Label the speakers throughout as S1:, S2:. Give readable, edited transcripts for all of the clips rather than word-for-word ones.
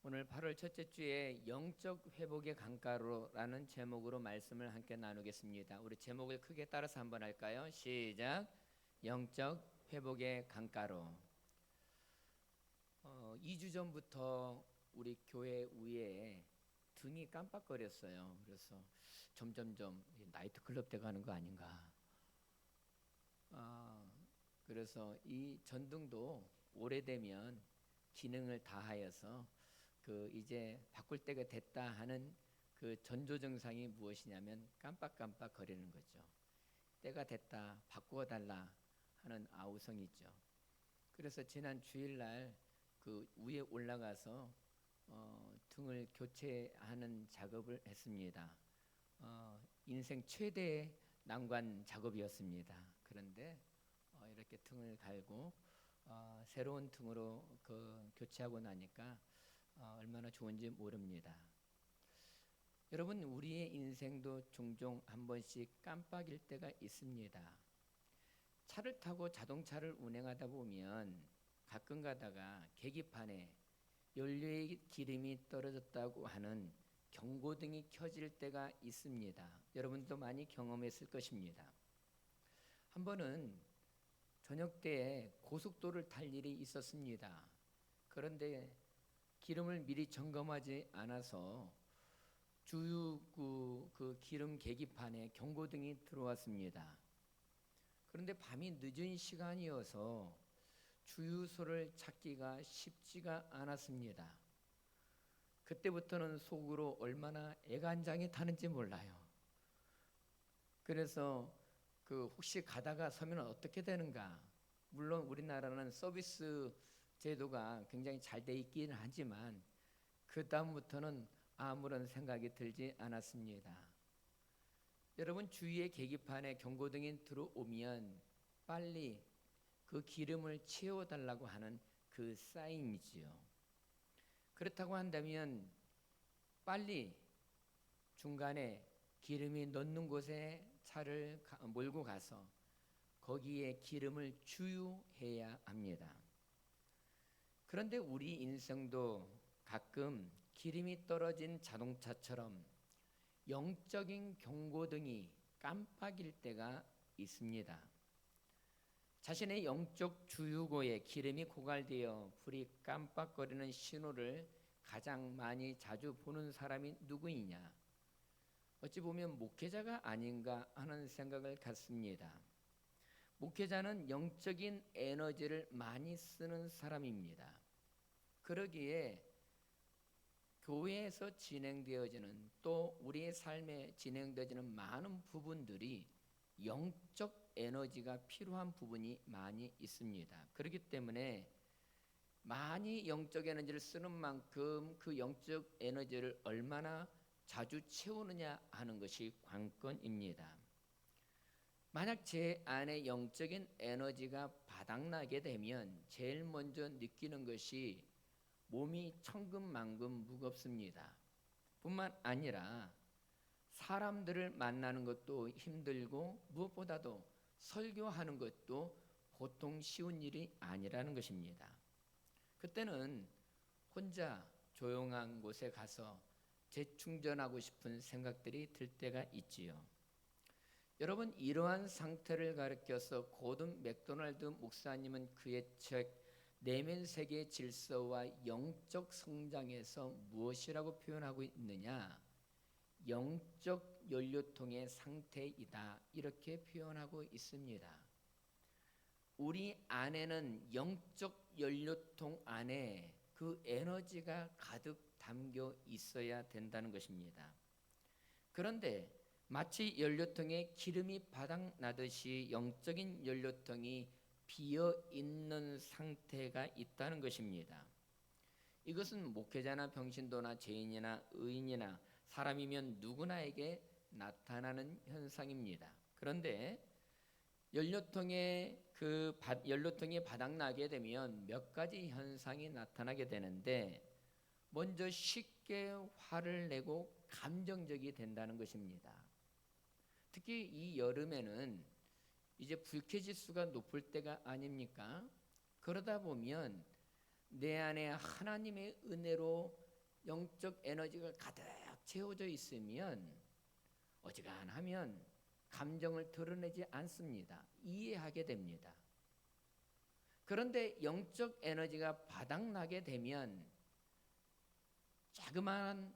S1: 오늘 8월 첫째 주에 영적 회복의 강가로라는 제목으로 말씀을 함께 나누겠습니다. 우리 제목을 크게 따라서 한번 할까요? 시작. 영적 회복의 강가로. 2주 전부터 우리 교회 위에 등이 깜빡거렸어요. 그래서 점점점 나이트클럽 돼 가는 거 아닌가. 그래서 이 전등도 오래되면 기능을 다하여서 이제 바꿀 때가 됐다 하는 그 전조 증상이 무엇이냐면 깜빡깜빡 거리는 거죠. 때가 됐다, 바꾸어 달라 하는 아우성이죠. 그래서 지난 주일날 그 위에 올라가서 등을 교체하는 작업을 했습니다. 인생 최대의 난관 작업이었습니다. 그런데 이렇게 등을 갈고 새로운 등으로 교체하고 나니까 얼마나 좋은지 모릅니다. 여러분, 우리의 인생도 종종 한 번씩 깜빡일 때가 있습니다. 차를 타고 자동차를 운행하다 보면 가끔 가다가 계기판에 연료의 기름이 떨어졌다고 하는 경고등이 켜질 때가 있습니다. 여러분도 많이 경험했을 것입니다. 한 번은 저녁 때에 고속도로를 탈 일이 있었습니다. 그런데 기름을 미리 점검하지 않아서 주유구 그 기름 계기판에 경고등이 들어왔습니다. 그런데 밤이 늦은 시간이어서 주유소를 찾기가 쉽지가 않았습니다. 그때부터는 속으로 얼마나 애간장이 타는지 몰라요. 그래서 혹시 가다가 서면 어떻게 되는가? 물론 우리나라는 서비스 제도가 굉장히 잘 돼 있긴 하지만 그 다음부터는 아무런 생각이 들지 않았습니다. 여러분, 주위의 계기판에 경고등이 들어오면 빨리 그 기름을 채워달라고 하는 그 사인이지요. 그렇다고 한다면 빨리 중간에 기름이 넣는 곳에 차를 몰고 가서 거기에 기름을 주유해야 합니다. 그런데 우리 인생도 가끔 기름이 떨어진 자동차처럼 영적인 경고등이 깜빡일 때가 있습니다. 자신의 영적 주유구에 기름이 고갈되어 불이 깜빡거리는 신호를 가장 많이 자주 보는 사람이 누구이냐? 어찌 보면 목회자가 아닌가 하는 생각을 갖습니다. 목회자는 영적인 에너지를 많이 쓰는 사람입니다. 그러기에 교회에서 진행되어지는 또 우리의 삶에 진행되어지는 많은 부분들이 영적 에너지가 필요한 부분이 많이 있습니다. 그렇기 때문에 많이 영적 에너지를 쓰는 만큼 그 영적 에너지를 얼마나 자주 채우느냐 하는 것이 관건입니다. 만약 제 안에 영적인 에너지가 바닥나게 되면 제일 먼저 느끼는 것이 몸이 천근만근 무겁습니다. 뿐만 아니라 사람들을 만나는 것도 힘들고 무엇보다도 설교하는 것도 보통 쉬운 일이 아니라는 것입니다. 그때는 혼자 조용한 곳에 가서 재충전하고 싶은 생각들이 들 때가 있지요. 여러분, 이러한 상태를 가리켜서 고든 맥도날드 목사님은 그의 책 내면 세계의 질서와 영적 성장에서 무엇이라고 표현하고 있느냐? 영적 연료통의 상태이다, 이렇게 표현하고 있습니다. 우리 안에는 영적 연료통 안에 그 에너지가 가득 담겨 있어야 된다는 것입니다. 그런데 마치 연료통에 기름이 바닥나듯이 영적인 연료통이 비어 있는 상태가 있다는 것입니다. 이것은 목회자나 병신도나 죄인이나 의인이나 사람이면 누구나에게 나타나는 현상입니다. 그런데 연료통이 바닥나게 되면 몇 가지 현상이 나타나게 되는데, 먼저 쉽게 화를 내고 감정적이 된다는 것입니다. 특히 이 여름에는 이제 불쾌지수가 높을 때가 아닙니까? 그러다 보면 내 안에 하나님의 은혜로 영적 에너지가 가득 채워져 있으면 어지간하면 감정을 드러내지 않습니다. 이해하게 됩니다. 그런데 영적 에너지가 바닥나게 되면 자그마한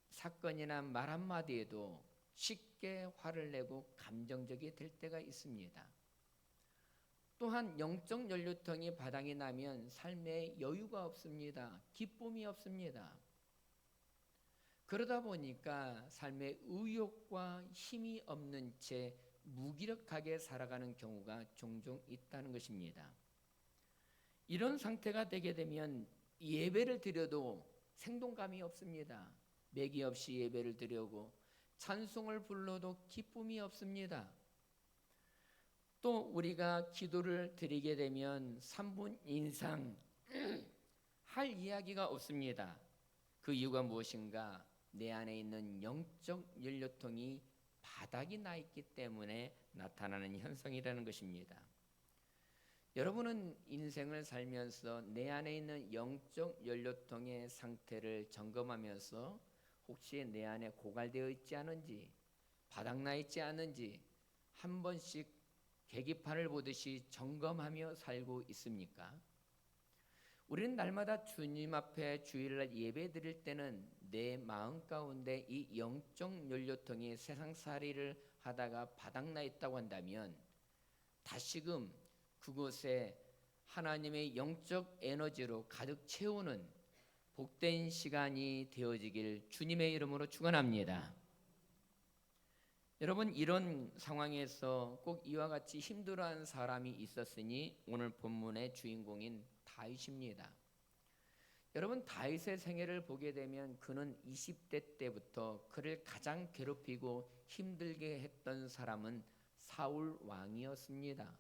S1: 사건이나 말 한마디에도 쉽게 화를 내고 감정적이 될 때가 있습니다. 또한 영적 연료통이 바닥이 나면 삶에 여유가 없습니다. 기쁨이 없습니다. 그러다 보니까 삶에 의욕과 힘이 없는 채 무기력하게 살아가는 경우가 종종 있다는 것입니다. 이런 상태가 되게 되면 예배를 드려도 생동감이 없습니다. 매기 없이 예배를 드려고 찬송을 불러도 기쁨이 없습니다. 또 우리가 기도를 드리게 되면 3분 이상 할 이야기가 없습니다. 그 이유가 무엇인가? 내 안에 있는 영적 연료통이 바닥이 나 있기 때문에 나타나는 현상이라는 것입니다. 여러분은 인생을 살면서 내 안에 있는 영적 연료통의 상태를 점검하면서 혹시 내 안에 고갈되어 있지 않은지, 바닥나 있지 않은지 한 번씩 계기판을 보듯이 점검하며 살고 있습니까? 우리는 날마다 주님 앞에 주일날 예배 드릴 때는 내 마음 가운데 이 영적 연료통이 세상살이를 하다가 바닥나 있다고 한다면 다시금 그곳에 하나님의 영적 에너지로 가득 채우는 복된 시간이 되어지길 주님의 이름으로 축원합니다. 여러분, 이런 상황에서 꼭 이와 같이 힘들어하는 사람이 있었으니 오늘 본문의 주인공인 다윗입니다. 여러분, 다윗의 생애를 보게 되면 그는 20대 때부터 그를 가장 괴롭히고 힘들게 했던 사람은 사울 왕이었습니다.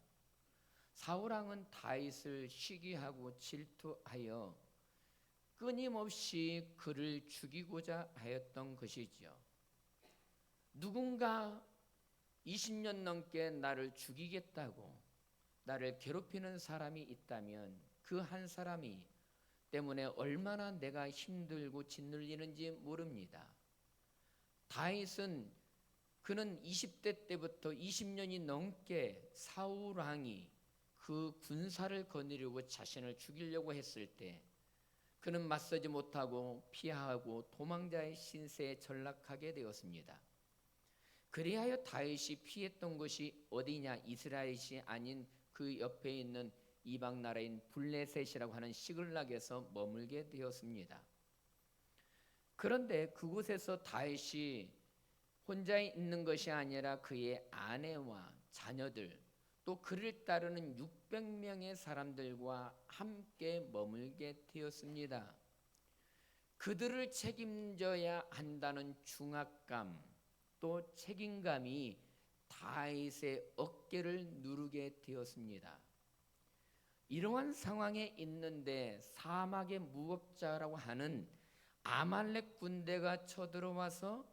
S1: 사울 왕은 다윗을 시기하고 질투하여 끊임없이 그를 죽이고자 하였던 것이죠. 누군가 20년 넘게 나를 죽이겠다고 나를 괴롭히는 사람이 있다면 그 한 사람이 때문에 얼마나 내가 힘들고 짓눌리는지 모릅니다. 다윗은 그는 20대 때부터 20년이 넘게 사울 왕이 그 군사를 거느리고 자신을 죽이려고 했을 때 그는 맞서지 못하고 피하고 도망자의 신세에 전락하게 되었습니다. 그리하여 다윗이 피했던 것이 어디냐? 이스라엘이 아닌 그 옆에 있는 이방 나라인 블레셋이라고 하는 시글락에서 머물게 되었습니다. 그런데 그곳에서 다윗이 혼자 있는 것이 아니라 그의 아내와 자녀들 또 그를 따르는 600명의 사람들과 함께 머물게 되었습니다. 그들을 책임져야 한다는 중압감 또 책임감이 다윗의 어깨를 누르게 되었습니다. 이러한 상황에 있는데 사막의 무법자라고 하는 아말렉 군대가 쳐들어와서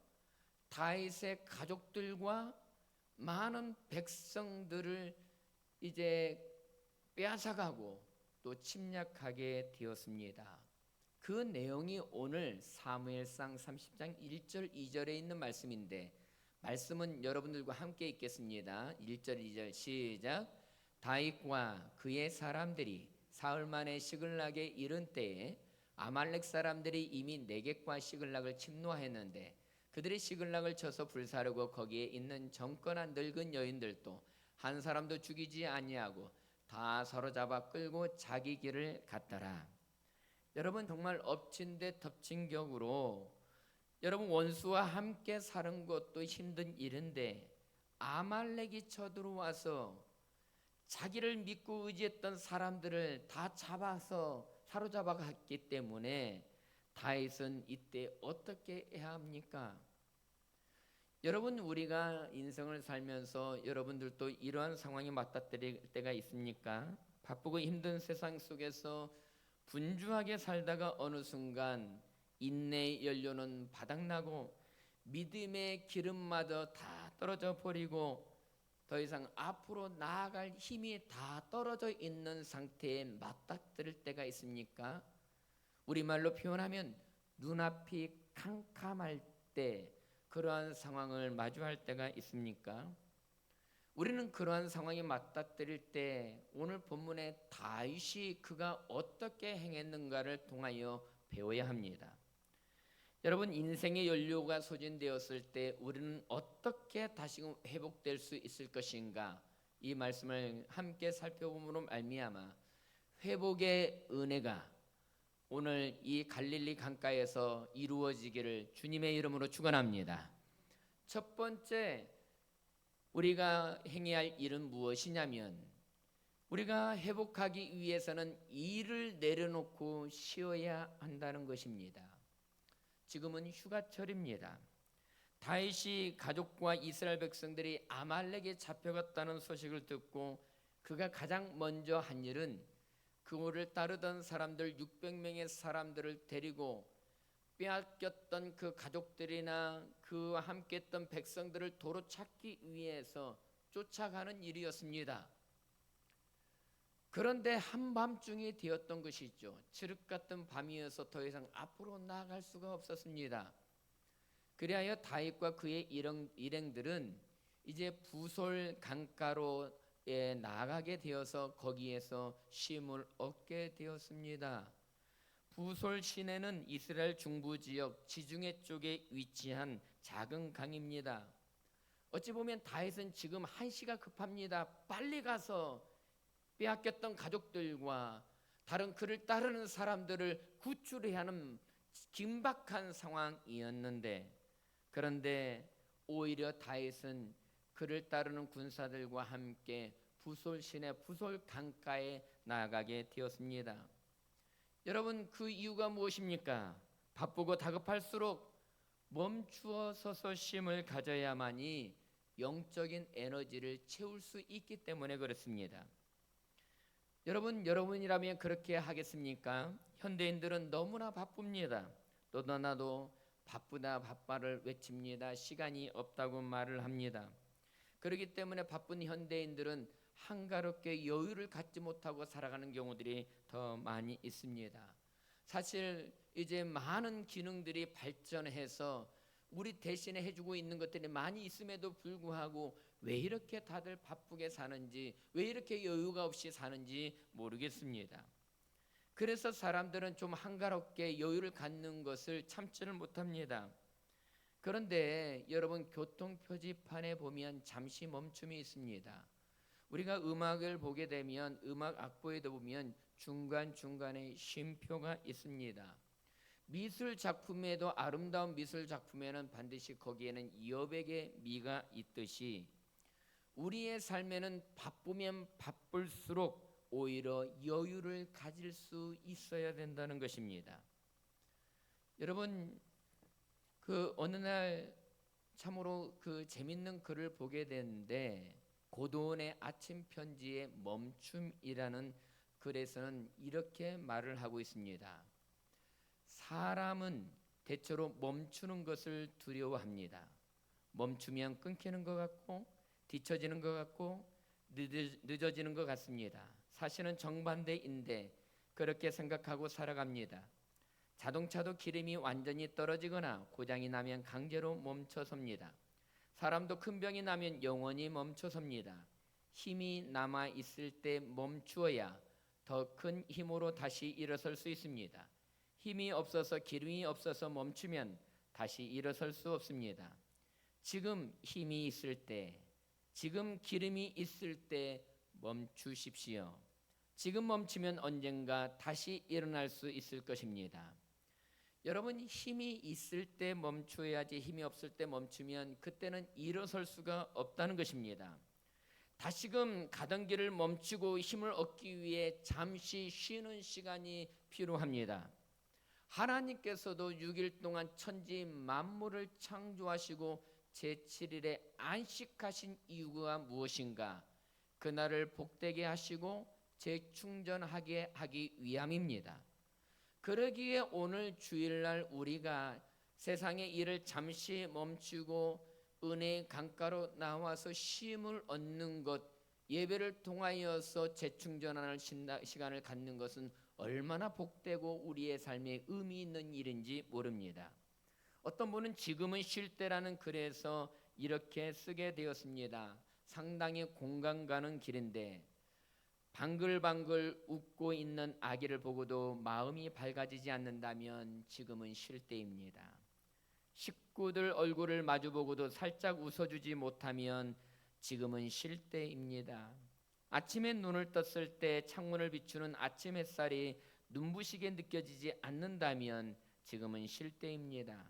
S1: 다윗의 가족들과 많은 백성들을 이제 빼앗아가고 또 침략하게 되었습니다. 그 내용이 오늘 사무엘상 30장 1절 2절에 있는 말씀인데 말씀은 여러분들과 함께 읽겠습니다. 1절 2절 시작. 다윗과 그의 사람들이 사흘 만에 시글락에 이른 때에 아말렉 사람들이 이미 네겝과 시글락을 침노하였는데 그들이 시글락을 쳐서 불사르고 거기에 있는 젊거나 늙은 여인들도 한 사람도 죽이지 아니하고 다 사로잡아 끌고 자기 길을 갔더라. 여러분, 정말 엎친 데 덮친 격으로 여러분 원수와 함께 사는 것도 힘든 일인데 아말렉이 쳐들어와서 자기를 믿고 의지했던 사람들을 다 잡아서 사로잡아 갔기 때문에 다윗은 이때 어떻게 해야 합니까? 여러분, 우리가 인생을 살면서 여러분들도 이러한 상황에 맞닥뜨릴 때가 있습니까? 바쁘고 힘든 세상 속에서 분주하게 살다가 어느 순간 인내의 연료는 바닥나고 믿음의 기름마저 다 떨어져 버리고 더 이상 앞으로 나아갈 힘이 다 떨어져 있는 상태에 맞닥뜨릴 때가 있습니까? 우리말로 표현하면 눈앞이 캄캄할 때 그러한 상황을 마주할 때가 있습니까? 우리는 그러한 상황에 맞닥뜨릴 때 오늘 본문의 다윗이 그가 어떻게 행했는가를 통하여 배워야 합니다. 여러분, 인생의 연료가 소진되었을 때 우리는 어떻게 다시금 회복될 수 있을 것인가? 이 말씀을 함께 살펴봄으로 말미암아 회복의 은혜가 오늘 이 갈릴리 강가에서 이루어지기를 주님의 이름으로 축원합니다. 첫 번째 우리가 행해야 할 일은 무엇이냐면 우리가 회복하기 위해서는 일을 내려놓고 쉬어야 한다는 것입니다. 지금은 휴가철입니다. 다윗이 가족과 이스라엘 백성들이 아말렉에 잡혀갔다는 소식을 듣고 그가 가장 먼저 한 일은 그를 따르던 사람들 600명의 사람들을 데리고 빼앗겼던 그 가족들이나 그와 함께했던 백성들을 도로 찾기 위해서 쫓아가는 일이었습니다. 그런데 한밤중이 되었던 것이죠. 칠흑 같은 밤이어서 더 이상 앞으로 나아갈 수가 없었습니다. 그리하여 다윗과 그의 일행들은 이제 부솔 강가로에 나아가게 되어서 거기에서 쉼을 얻게 되었습니다. 부솔 시내는 이스라엘 중부 지역 지중해 쪽에 위치한 작은 강입니다. 어찌 보면 다윗은 지금 한시가 급합니다. 빨리 가서 빼앗겼던 가족들과 다른 그를 따르는 사람들을 구출해야 하는 긴박한 상황이었는데, 그런데 오히려 다윗은 그를 따르는 군사들과 함께 부솔 시내 부솔 강가에 나아가게 되었습니다. 여러분, 그 이유가 무엇입니까? 바쁘고 다급할수록 멈추어 서서 쉼을 가져야만이 영적인 에너지를 채울 수 있기 때문에 그렇습니다. 여러분이라면 그렇게 하겠습니까? 현대인들은 너무나 바쁩니다. 또 너나도 바쁘다 바빠를 외칩니다. 시간이 없다고 말을 합니다. 그렇기 때문에 바쁜 현대인들은 한가롭게 여유를 갖지 못하고 살아가는 경우들이 더 많이 있습니다. 사실 이제 많은 기능들이 발전해서 우리 대신에 해주고 있는 것들이 많이 있음에도 불구하고 왜 이렇게 다들 바쁘게 사는지, 왜 이렇게 여유가 없이 사는지 모르겠습니다. 그래서 사람들은 좀 한가롭게 여유를 갖는 것을 참지를 못합니다. 그런데 여러분, 교통 표지판에 보면 잠시 멈춤이 있습니다. 우리가 음악을 보게 되면 음악 악보에도 보면 중간중간에 쉼표가 있습니다. 미술 작품에도 아름다운 미술 작품에는 반드시 거기에는 여백의 미가 있듯이 우리의 삶에는 바쁘면 바쁠수록 오히려 여유를 가질 수 있어야 된다는 것입니다. 여러분, 그 어느 날 참으로 그 재밌는 글을 보게 됐는데, 고도원의 아침 편지의 멈춤이라는 글에서는 이렇게 말을 하고 있습니다. 사람은 대체로 멈추는 것을 두려워합니다. 멈추면 끊기는 것 같고 뒤처지는 것 같고 늦어지는 것 같습니다. 사실은 정반대인데 그렇게 생각하고 살아갑니다. 자동차도 기름이 완전히 떨어지거나 고장이 나면 강제로 멈춰섭니다. 사람도 큰 병이 나면 영원히 멈춰섭니다. 힘이 남아 있을 때 멈추어야 더 큰 힘으로 다시 일어설 수 있습니다. 힘이 없어서 기름이 없어서 멈추면 다시 일어설 수 없습니다. 지금 힘이 있을 때, 지금 기름이 있을 때 멈추십시오. 지금 멈추면 언젠가 다시 일어날 수 있을 것입니다. 여러분, 힘이 있을 때 멈춰야지 힘이 없을 때 멈추면 그때는 일어설 수가 없다는 것입니다. 다시금 가던 길을 멈추고 힘을 얻기 위해 잠시 쉬는 시간이 필요합니다. 하나님께서도 6일 동안 천지 만물을 창조하시고 제7일에 안식하신 이유가 무엇인가? 그날을 복되게 하시고 재충전하게 하기 위함입니다. 그러기에 오늘 주일날 우리가 세상의 일을 잠시 멈추고 은혜의 강가로 나와서 쉼을 얻는 것, 예배를 통하여서 재충전하는 시간을 갖는 것은 얼마나 복되고 우리의 삶에 의미 있는 일인지 모릅니다. 어떤 분은 지금은 쉴 때라는 글에서 이렇게 쓰게 되었습니다. 상당히 공감 가는 길인데 방글방글 웃고 있는 아기를 보고도 마음이 밝아지지 않는다면 지금은 쉴 때입니다. 식구들 얼굴을 마주보고도 살짝 웃어주지 못하면 지금은 쉴 때입니다. 아침에 눈을 떴을 때 창문을 비추는 아침 햇살이 눈부시게 느껴지지 않는다면 지금은 쉴 때입니다.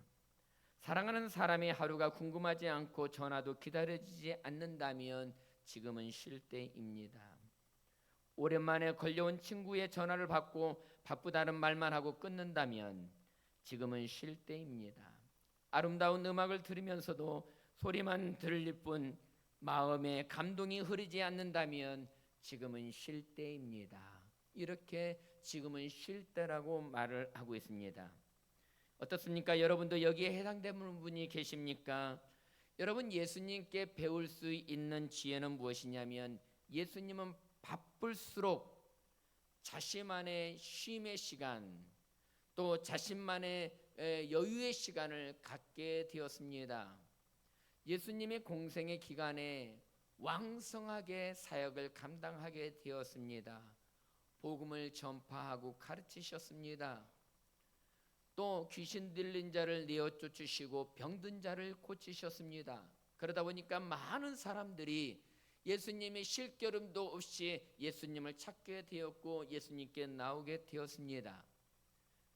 S1: 사랑하는 사람의 하루가 궁금하지 않고 전화도 기다려지지 않는다면 지금은 쉴 때입니다. 오랜만에 걸려온 친구의 전화를 받고 바쁘다는 말만 하고 끊는다면 지금은 쉴 때입니다. 아름다운 음악을 들으면서도 소리만 들릴 뿐 마음에 감동이 흐르지 않는다면 지금은 쉴 때입니다. 이렇게 지금은 쉴 때라고 말을 하고 있습니다. 어떻습니까? 여러분도 여기에 해당되는 분이 계십니까? 여러분, 예수님께 배울 수 있는 지혜는 무엇이냐면 예수님은 바쁠수록 자신만의 쉼의 시간 또 자신만의 여유의 시간을 갖게 되었습니다. 예수님의 공생의 기간에 왕성하게 사역을 감당하게 되었습니다. 복음을 전파하고 가르치셨습니다. 또 귀신 들린 자를 내어 쫓으시고 병든 자를 고치셨습니다. 그러다 보니까 많은 사람들이 예수님의 실결음도 없이 예수님을 찾게 되었고 예수님께 나오게 되었습니다.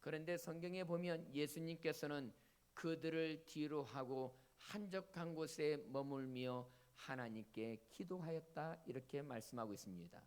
S1: 그런데 성경에 보면 예수님께서는 그들을 뒤로 하고 한적한 곳에 머물며 하나님께 기도하였다 이렇게 말씀하고 있습니다.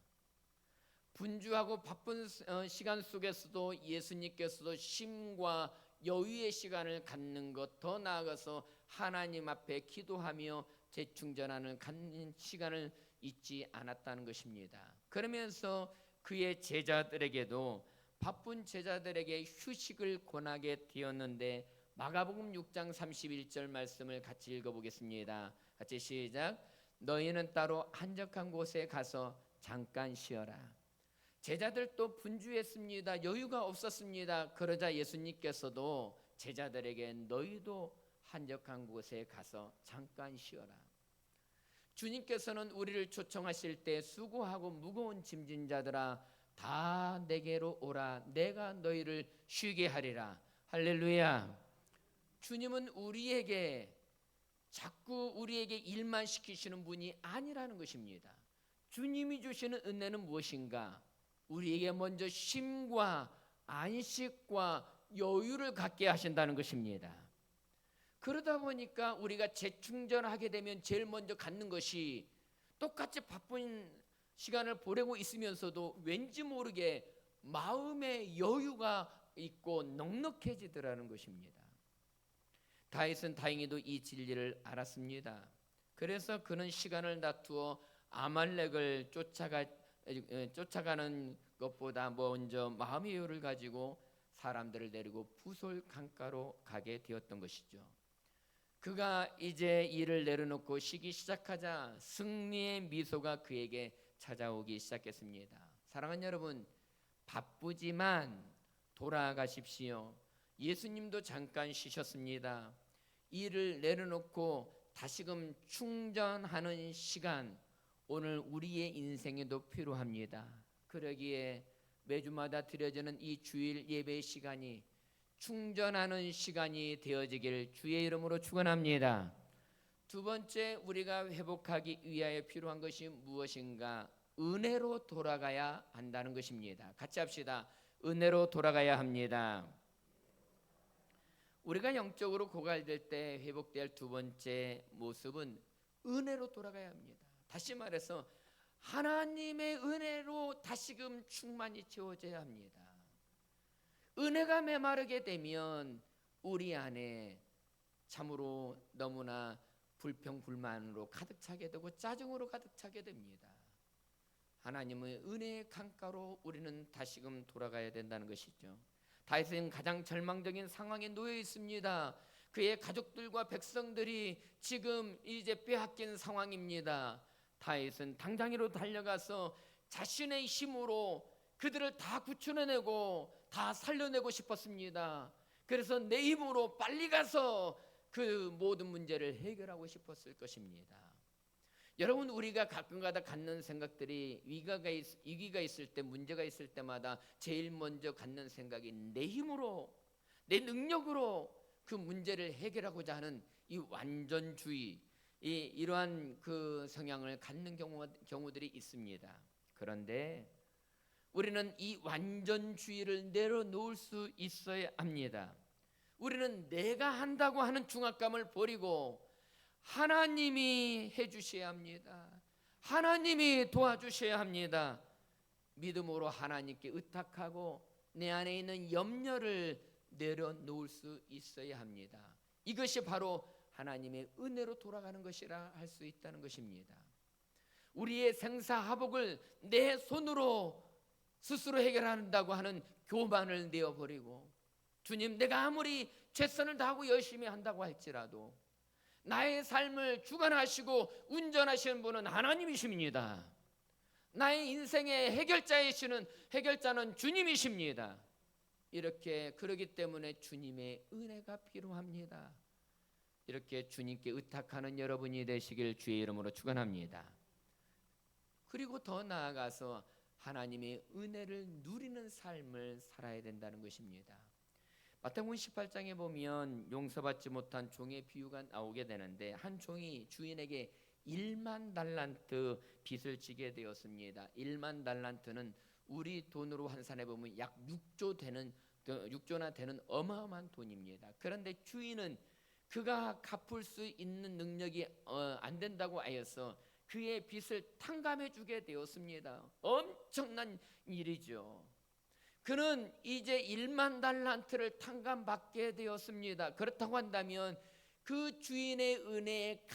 S1: 분주하고 바쁜 시간 속에서도 예수님께서도 쉼과 여유의 시간을 갖는 것, 더 나아가서 하나님 앞에 기도하며 재충전하는 갖는 시간을 잊지 않았다는 것입니다. 그러면서 그의 제자들에게도 바쁜 제자들에게 휴식을 권하게 되었는데 마가복음 6장 31절 말씀을 같이 읽어보겠습니다. 같이 시작. 너희는 따로 한적한 곳에 가서 잠깐 쉬어라. 제자들도 분주했습니다. 여유가 없었습니다. 그러자 예수님께서도 제자들에게 너희도 한적한 곳에 가서 잠깐 쉬어라. 주님께서는 우리를 초청하실 때 수고하고 무거운 짐진 자들아 다 내게로 오라. 내가 너희를 쉬게 하리라. 할렐루야. 주님은 자꾸 우리에게 일만 시키시는 분이 아니라는 것입니다. 주님이 주시는 은혜는 무엇인가? 우리에게 먼저 쉼과 안식과 여유를 갖게 하신다는 것입니다. 그러다 보니까 우리가 재충전하게 되면 제일 먼저 갖는 것이 똑같이 바쁜 시간을 보내고 있으면서도 왠지 모르게 마음의 여유가 있고 넉넉해지더라는 것입니다. 다윗은 다행히도 이 진리를 알았습니다. 그래서 그는 시간을 다투어 아말렉을 쫓아가는 것보다 먼저 마음의 여유를 가지고 사람들을 데리고 부솔 강가로 가게 되었던 것이죠. 그가 이제 일을 내려놓고 쉬기 시작하자 승리의 미소가 그에게 찾아오기 시작했습니다. 사랑하는 여러분, 바쁘지만 돌아가십시오. 예수님도 잠깐 쉬셨습니다. 일을 내려놓고 다시금 충전하는 시간, 오늘 우리의 인생에도 필요합니다. 그러기에 매주마다 드려지는 이 주일 예배 시간이 충전하는 시간이 되어지길 주의 이름으로 축원합니다. 두 번째, 우리가 회복하기 위하여 필요한 것이 무엇인가? 은혜로 돌아가야 한다는 것입니다. 같이 합시다. 은혜로 돌아가야 합니다. 우리가 영적으로 고갈될 때 회복될 두 번째 모습은 은혜로 돌아가야 합니다. 다시 말해서 하나님의 은혜로 다시금 충만히 채워져야 합니다. 은혜가 메마르게 되면 우리 안에 참으로 너무나 불평불만으로 가득 차게 되고 짜증으로 가득 차게 됩니다. 하나님의 은혜의 강가로 우리는 다시금 돌아가야 된다는 것이죠. 다윗은 가장 절망적인 상황에 놓여 있습니다. 그의 가족들과 백성들이 지금 이제 빼앗긴 상황입니다. 다윗은 당장으로 달려가서 자신의 힘으로 그들을 다 구출해내고 다 살려내고 싶었습니다. 그래서 내 힘으로 빨리 가서 그 모든 문제를 해결하고 싶었을 것입니다. 여러분, 우리가 가끔가다 갖는 생각들이 위기가 있을 때, 문제가 있을 때마다 제일 먼저 갖는 생각이 내 힘으로, 내 능력으로 그 문제를 해결하고자 하는 이 완전주의, 이러한 그 성향을 갖는 경우들이 있습니다. 그런데 우리는 이 완전주의를 내려놓을 수 있어야 합니다. 우리는 내가 한다고 하는 중압감을 버리고 하나님이 해주셔야 합니다. 하나님이 도와주셔야 합니다. 믿음으로 하나님께 의탁하고 내 안에 있는 염려를 내려놓을 수 있어야 합니다. 이것이 바로 하나님의 은혜로 돌아가는 것이라 할 수 있다는 것입니다. 우리의 생사화복을 내 손으로 스스로 해결한다고 하는 교만을 내어버리고, 주님, 내가 아무리 최선을 다하고 열심히 한다고 할지라도 나의 삶을 주관하시고 운전하시는 분은 하나님이십니다. 나의 인생의 해결자는 주님이십니다. 이렇게 그러기 때문에 주님의 은혜가 필요합니다. 이렇게 주님께 의탁하는 여러분이 되시길 주의 이름으로 축원합니다. 그리고 더 나아가서 하나님의 은혜를 누리는 삶을 살아야 된다는 것입니다. 마태복음 18장에 보면 용서받지 못한 종의 비유가 나오게 되는데, 한 종이 주인에게 1만 달란트 빚을 지게 되었습니다. 1만 달란트는 우리 돈으로 환산해 보면 약 6조나 되는 어마어마한 돈입니다. 그런데 주인은 그가 갚을 수 있는 능력이 안 된다고 하여서 그의 빚을 탕감해 주게 되었습니다. 엄청난 일이죠. 그는 이제 1만 달란트를 탕감받게 되었습니다. 그렇다고 한다면 그 주인의 은혜에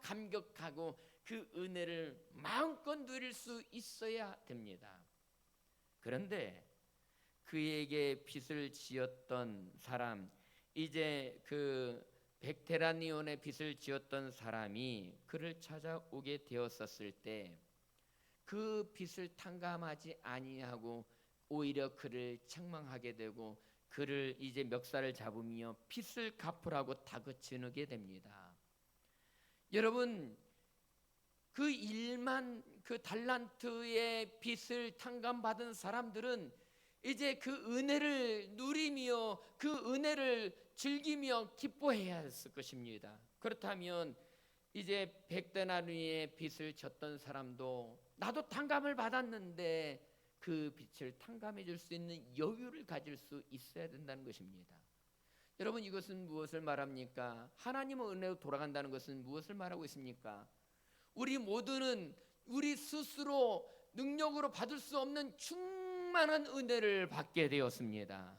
S1: 감격하고 그 은혜를 마음껏 누릴 수 있어야 됩니다. 그런데 그에게 빚을 지었던 사람, 이제 그 백테라니온의 빚을 지었던 사람이 그를 찾아오게 되었었을 때 그 빚을 탕감하지 아니하고 오히려 그를 책망하게 되고 그를 이제 멱살을 잡으며 빚을 갚으라고 다그치게 됩니다. 여러분, 그 1만 그 달란트의 빚을 탕감받은 사람들은 이제 그 은혜를 누리며 그 은혜를 즐기며 기뻐해야 했을 것입니다. 그렇다면 이제 100데나리의 빚을 졌던 사람도 나도 탕감을 받았는데 그 빚을 탕감해 줄 수 있는 여유를 가질 수 있어야 된다는 것입니다. 여러분, 이것은 무엇을 말합니까? 하나님의 은혜로 돌아간다는 것은 무엇을 말하고 있습니까? 우리 모두는 우리 스스로 능력으로 받을 수 없는 충만한 은혜를 받게 되었습니다.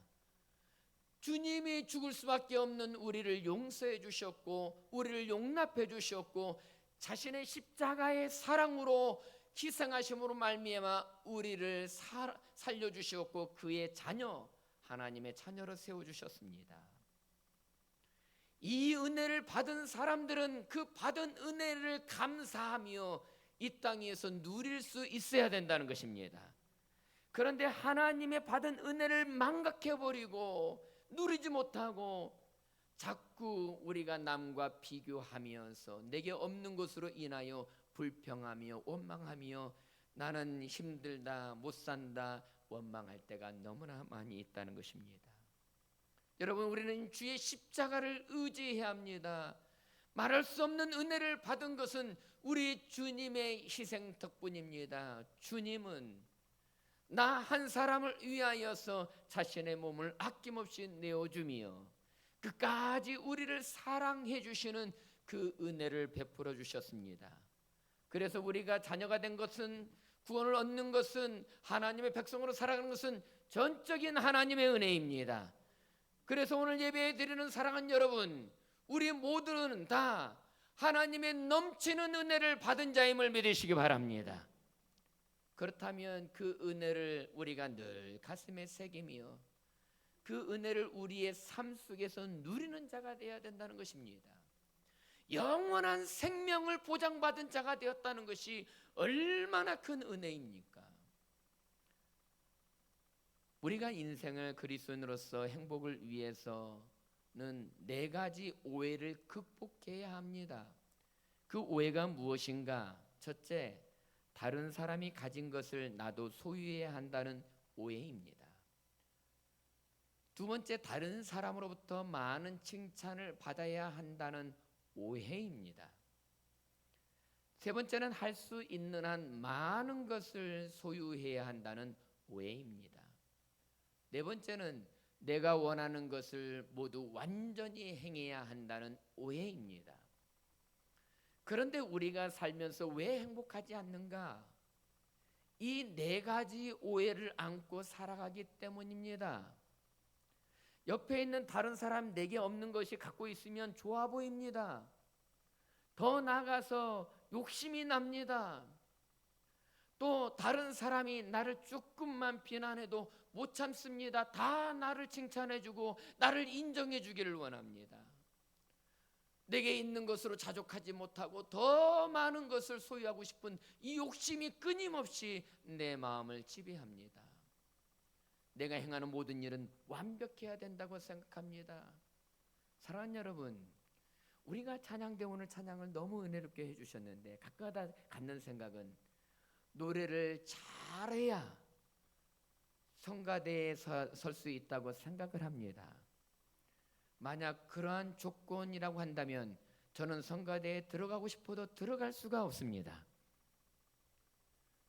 S1: 주님이 죽을 수밖에 없는 우리를 용서해 주셨고 우리를 용납해 주셨고 자신의 십자가의 사랑으로 희생하심으로 말미암아 우리를 살려주셨고 그의 자녀, 하나님의 자녀로 세워주셨습니다. 이 은혜를 받은 사람들은 그 받은 은혜를 감사하며 이 땅에서 누릴 수 있어야 된다는 것입니다. 그런데 하나님의 받은 은혜를 망각해버리고 누리지 못하고 자꾸 우리가 남과 비교하면서 내게 없는 것으로 인하여 불평하며 원망하며 나는 힘들다, 못 산다, 원망할 때가 너무나 많이 있다는 것입니다. 여러분, 우리는 주의 십자가를 의지해야 합니다. 말할 수 없는 은혜를 받은 것은 우리 주님의 희생 덕분입니다. 주님은 나 한 사람을 위하여서 자신의 몸을 아낌없이 내어주며 끝까지 우리를 사랑해 주시는 그 은혜를 베풀어 주셨습니다. 그래서 우리가 자녀가 된 것은, 구원을 얻는 것은, 하나님의 백성으로 살아가는 것은 전적인 하나님의 은혜입니다. 그래서 오늘 예배에 드리는 사랑하는 여러분, 우리 모두는 다 하나님의 넘치는 은혜를 받은 자임을 믿으시기 바랍니다. 그렇다면 그 은혜를 우리가 늘 가슴에 새기며 그 은혜를 우리의 삶 속에서 누리는 자가 되어야 된다는 것입니다. 영원한 생명을 보장받은 자가 되었다는 것이 얼마나 큰 은혜입니까? 우리가 인생을 그리스도인으로서 행복을 위해서는 네 가지 오해를 극복해야 합니다. 그 오해가 무엇인가? 첫째, 다른 사람이 가진 것을 나도 소유해야 한다는 오해입니다. 두 번째, 다른 사람으로부터 많은 칭찬을 받아야 한다는 오해입니다. 세 번째는 할 수 있는 한 많은 것을 소유해야 한다는 오해입니다. 네 번째는 내가 원하는 것을 모두 완전히 행해야 한다는 오해입니다. 그런데 우리가 살면서 왜 행복하지 않는가? 이 네 가지 오해를 안고 살아가기 때문입니다. 옆에 있는 다른 사람 내게 없는 것이 갖고 있으면 좋아 보입니다. 더 나아가서 욕심이 납니다. 또 다른 사람이 나를 조금만 비난해도 못 참습니다. 다 나를 칭찬해주고 나를 인정해주기를 원합니다. 내게 있는 것으로 자족하지 못하고 더 많은 것을 소유하고 싶은 이 욕심이 끊임없이 내 마음을 지배합니다. 내가 행하는 모든 일은 완벽해야 된다고 생각합니다. 사랑하는 여러분, 우리가 찬양대 오늘 찬양을 너무 은혜롭게 해주셨는데 가끔가다 갖는 생각은 노래를 잘해야 성가대에 설 수 있다고 생각을 합니다. 만약 그러한 조건이라고 한다면 저는 성가대에 들어가고 싶어도 들어갈 수가 없습니다.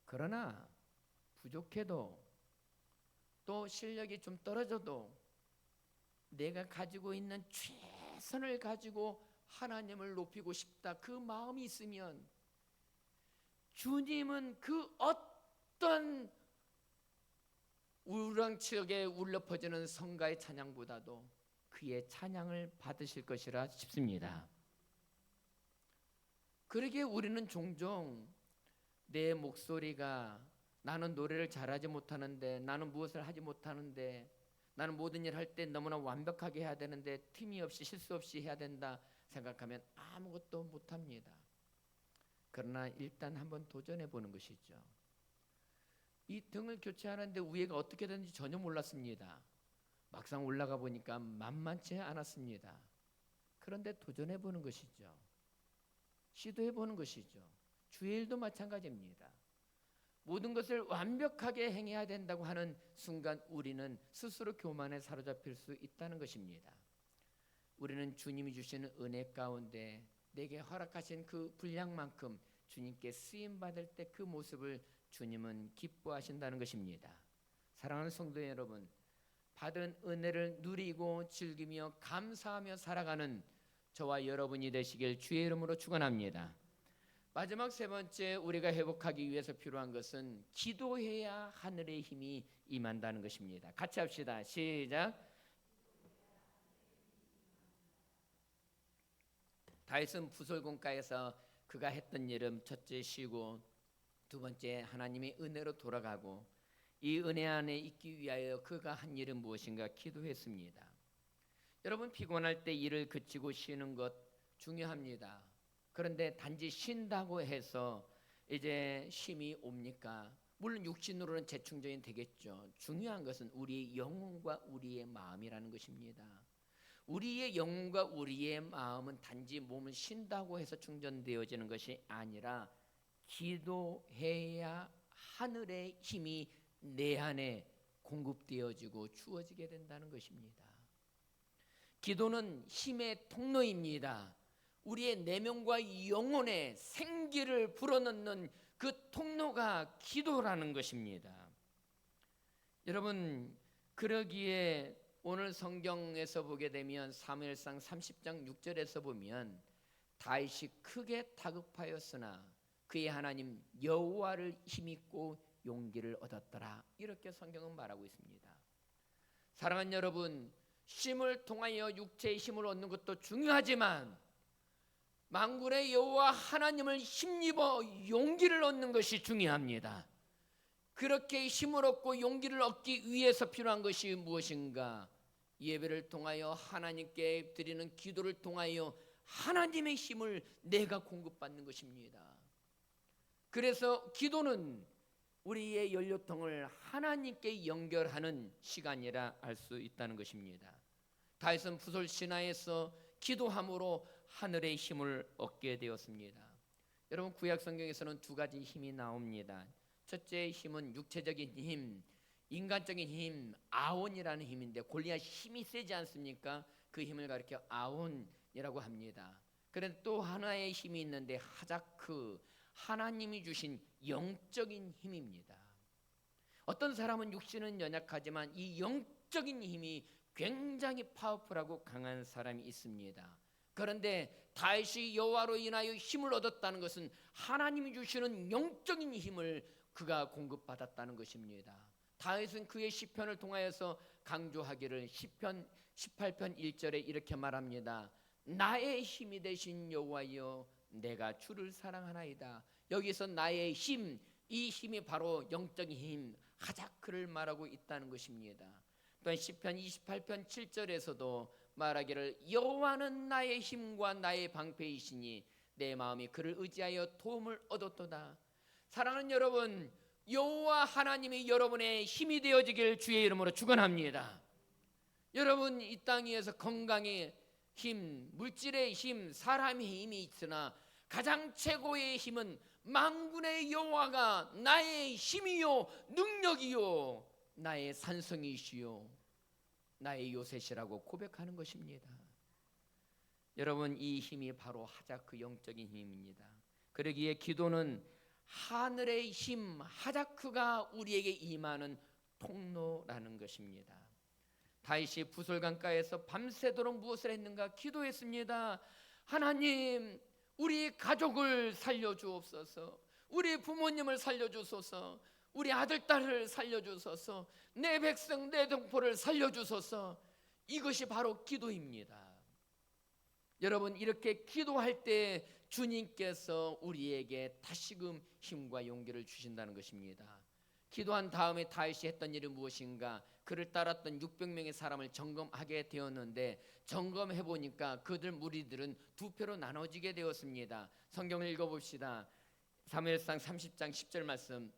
S1: 그러나 부족해도 또 실력이 좀 떨어져도 내가 가지고 있는 최선을 가지고 하나님을 높이고 싶다 그 마음이 있으면 주님은 그 어떤 우렁치게 울려 퍼지는 성가의 찬양보다도 그의 찬양을 받으실 것이라 싶습니다. 그러기에 우리는 종종 내 목소리가 나는 노래를 잘하지 못하는데, 나는 무엇을 하지 못하는데, 나는 모든 일 할 때 너무나 완벽하게 해야 되는데 틈이 없이 실수 없이 해야 된다 생각하면 아무것도 못합니다. 그러나 일단 한번 도전해 보는 것이죠. 이 등을 교체하는데 위에가 어떻게 되는지 전혀 몰랐습니다. 막상 올라가 보니까 만만치 않았습니다. 그런데 도전해 보는 것이죠. 시도해 보는 것이죠. 주의 일도 마찬가지입니다. 모든 것을 완벽하게 행해야 된다고 하는 순간 우리는 스스로 교만에 사로잡힐 수 있다는 것입니다. 우리는 주님이 주시는 은혜 가운데 내게 허락하신 그 분량만큼 주님께 쓰임 받을 때 그 모습을 주님은 기뻐하신다는 것입니다. 사랑하는 성도 여러분, 받은 은혜를 누리고 즐기며 감사하며 살아가는 저와 여러분이 되시길 주의 이름으로 축원합니다. 마지막 세 번째, 우리가 회복하기 위해서 필요한 것은 기도해야 하늘의 힘이 임한다는 것입니다. 같이 합시다. 시작. 다윗은 부솔공가에서 그가 했던 일은 첫째 쉬고, 두 번째 하나님의 은혜로 돌아가고, 이 은혜 안에 있기 위하여 그가 한 일은 무엇인가? 기도했습니다. 여러분, 피곤할 때 일을 그치고 쉬는 것 중요합니다. 그런데 단지 쉰다고 해서 이제 쉼이 옵니까? 물론 육신으로는 재충전이 되겠죠. 중요한 것은 우리의 영혼과 우리의 마음이라는 것입니다. 우리의 영혼과 우리의 마음은 단지 몸을 쉰다고 해서 충전되어지는 것이 아니라 기도해야 하늘의 힘이 내 안에 공급되어지고 주어지게 된다는 것입니다. 기도는 힘의 통로입니다. 우리의 내면과 영혼에 생기를 불어넣는 그 통로가 기도라는 것입니다. 여러분, 그러기에 오늘 성경에서 보게 되면 사무엘상 30장 6절에서 보면 다윗이 크게 다급하였으나 그의 하나님 여호와를 힘입고 용기를 얻었더라, 이렇게 성경은 말하고 있습니다. 사랑하는 여러분, 쉼을 통하여 육체의 힘을 얻는 것도 중요하지만 만군의 여호와 하나님을 힘입어 용기를 얻는 것이 중요합니다. 그렇게 힘을 얻고 용기를 얻기 위해서 필요한 것이 무엇인가? 예배를 통하여 하나님께 드리는 기도를 통하여 하나님의 힘을 내가 공급받는 것입니다. 그래서 기도는 우리의 연료통을 하나님께 연결하는 시간이라 할 수 있다는 것입니다. 다윗은 부솔 신화에서 기도함으로 하늘의 힘을 얻게 되었습니다. 여러분, 구약 성경에서는 두 가지 힘이 나옵니다. 첫째 힘은 육체적인 힘, 인간적인 힘, 아온이라는 힘인데, 골리앗 힘이 세지 않습니까? 그 힘을 가리켜 아온이라고 합니다. 그런데 또 하나의 힘이 있는데, 하자크, 하나님이 주신 영적인 힘입니다. 어떤 사람은 육신은 연약하지만 이 영적인 힘이 굉장히 파워풀하고 강한 사람이 있습니다. 그런데 다윗이 여호와로 인하여 힘을 얻었다는 것은 하나님이 주시는 영적인 힘을 그가 공급받았다는 것입니다. 다윗은 그의 시편을 통하여서 강조하기를 시편 18편 1절에 이렇게 말합니다. 나의 힘이 되신 여호와여, 내가 주를 사랑하나이다. 여기서 나의 힘, 이 힘이 바로 영적인 힘, 하자크를 말하고 있다는 것입니다. 또한 시편 28편 7절에서도 말하기를 여호와는 나의 힘과 나의 방패이시니 내 마음이 그를 의지하여 도움을 얻었도다. 사랑하는 여러분, 여호와 하나님이 여러분의 힘이 되어지길 주의 이름으로 축원합니다. 여러분, 이 땅 위에서 건강의 힘, 물질의 힘, 사람의 힘이 있으나 가장 최고의 힘은 만군의 여호와가 나의 힘이요 능력이요 나의 산성이시요 나의 요새시라고 고백하는 것입니다. 여러분, 이 힘이 바로 하자크 영적인 힘입니다. 그러기에 기도는 하늘의 힘, 하자크가 우리에게 임하는 통로라는 것입니다. 다윗이 부솔 강가에서 밤새도록 무엇을 했는가? 기도했습니다. 하나님, 우리 가족을 살려주옵소서, 우리 부모님을 살려주소서, 우리 아들 딸을 살려주소서, 내 백성 내 동포를 살려주소서. 이것이 바로 기도입니다. 여러분, 이렇게 기도할 때 주님께서 우리에게 다시금 힘과 용기를 주신다는 것입니다. 기도한 다음에 다윗이 했던 일이 무엇인가? 그를 따랐던 600명의 사람을 점검하게 되었는데, 점검해 보니까 그들 무리들은 두 표로 나눠지게 되었습니다. 성경을 읽어봅시다. 사무엘상 30장 10절 말씀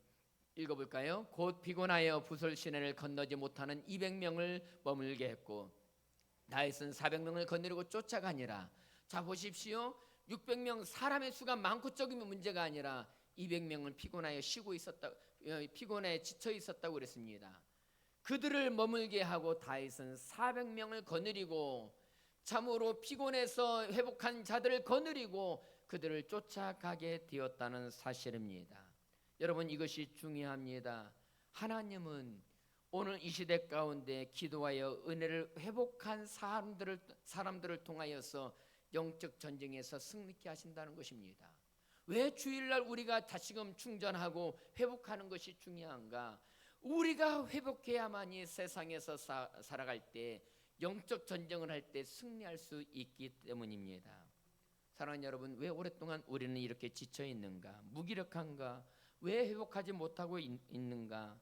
S1: 읽어볼까요? 곧 피곤하여 부솔 시내를 건너지 못하는 200명을 머물게 했고 다윗은 400명을 거느리고 쫓아가니라. 자, 보십시오. 600명 사람의 수가 많고 적으면 문제가 아니라 200명은 피곤하여 쉬고 있었다, 피곤해 지쳐 있었다고 그랬습니다. 그들을 머물게 하고 다윗은 400명을 거느리고, 참으로 피곤해서 회복한 자들을 거느리고 그들을 쫓아가게 되었다는 사실입니다. 여러분, 이것이 중요합니다. 하나님은 오늘 이 시대 가운데 기도하여 은혜를 회복한 사람들을 통하여서 영적 전쟁에서 승리케 하신다는 것입니다. 왜 주일날 우리가 다시금 충전하고 회복하는 것이 중요한가? 우리가 회복해야만이 세상에서 살아갈 때, 영적 전쟁을 할 때 승리할 수 있기 때문입니다. 사랑하는 여러분, 왜 오랫동안 우리는 이렇게 지쳐 있는가? 무기력한가? 왜 회복하지 못하고 있는가?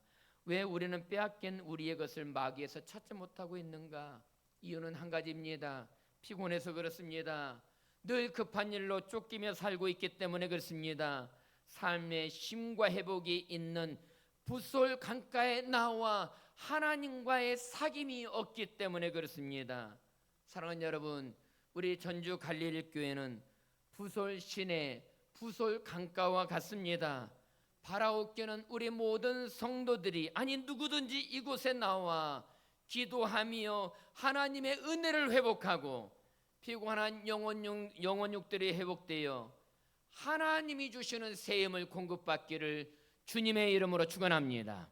S1: 왜 우리는 빼앗긴 우리의 것을 마귀에서 찾지 못하고 있는가? 이유는 한 가지입니다. 피곤해서 그렇습니다. 늘 급한 일로 쫓기며 살고 있기 때문에 그렇습니다. 삶의 쉼과 회복이 있는 부솔 강가에 나와 하나님과의 사귐이 없기 때문에 그렇습니다. 사랑하는 여러분, 우리 전주 갈릴리 교회는 부솔 시내, 부솔 강가와 같습니다. 바라옵기는 우리 모든 성도들이, 아니 누구든지 이곳에 나와 기도하며 하나님의 은혜를 회복하고 피곤한 영혼육들이 회복되어 하나님이 주시는 새 힘을 공급받기를 주님의 이름으로 축원합니다.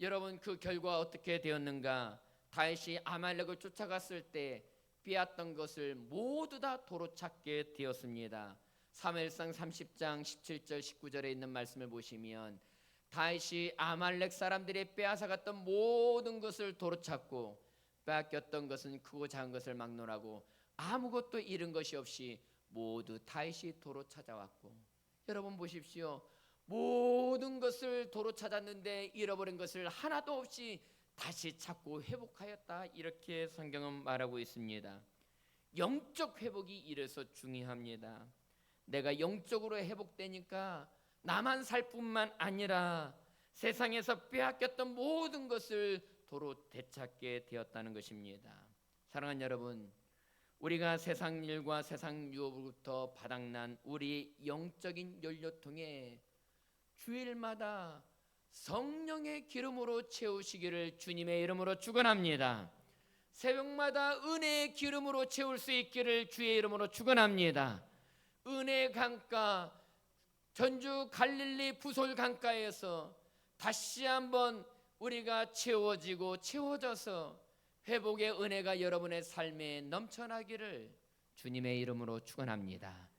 S1: 여러분, 그 결과 어떻게 되었는가? 다윗이 아말렉을 쫓아갔을 때 빼앗던 것을 모두 다 도로찾게 되었습니다. 사무엘상 30장 17절 19절에 있는 말씀을 보시면 다윗이 아말렉 사람들이 빼앗아갔던 모든 것을 도로찾고 빼앗겼던 것은 크고 작은 것을 막론하고 아무것도 잃은 것이 없이 모두 다윗이 도로 찾아왔고, 여러분 보십시오. 모든 것을 도로 찾았는데 잃어버린 것을 하나도 없이 다시 찾고 회복하였다, 이렇게 성경은 말하고 있습니다. 영적 회복이 이래서 중요합니다. 내가 영적으로 회복되니까 나만 살 뿐만 아니라 세상에서 빼앗겼던 모든 것을 도로 되찾게 되었다는 것입니다. 사랑하는 여러분, 우리가 세상 일과 세상 유혹으로부터 바닥난 우리 영적인 연료통에 주일마다 성령의 기름으로 채우시기를 주님의 이름으로 축원합니다. 새벽마다 은혜의 기름으로 채울 수 있기를 주의 이름으로 축원합니다. 은혜의 강가, 전주 갈릴리 부솔 강가에서 다시 한번 우리가 채워져서 회복의 은혜가 여러분의 삶에 넘쳐나기를 주님의 이름으로 축원합니다.